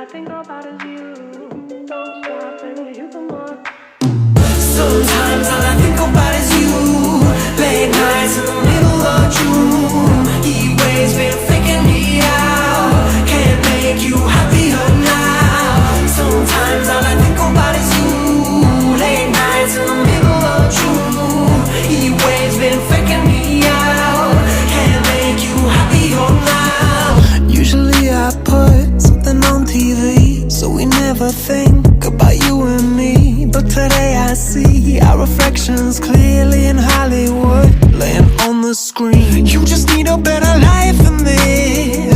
I think about is you. Don't stop and you come on. Sometimes all I think about is you. Late nights in the middle of June. Heat waves been faking me out. Can't make you happier now. Sometimes all I think about is you. Late nights in the middle of June. Heat waves been faking me out. Can't make you happier now. Usually I put something on TV, so we never think about you and me. But today I see our reflections clearly in Hollywood, laying on the screen. You just need a better life than this.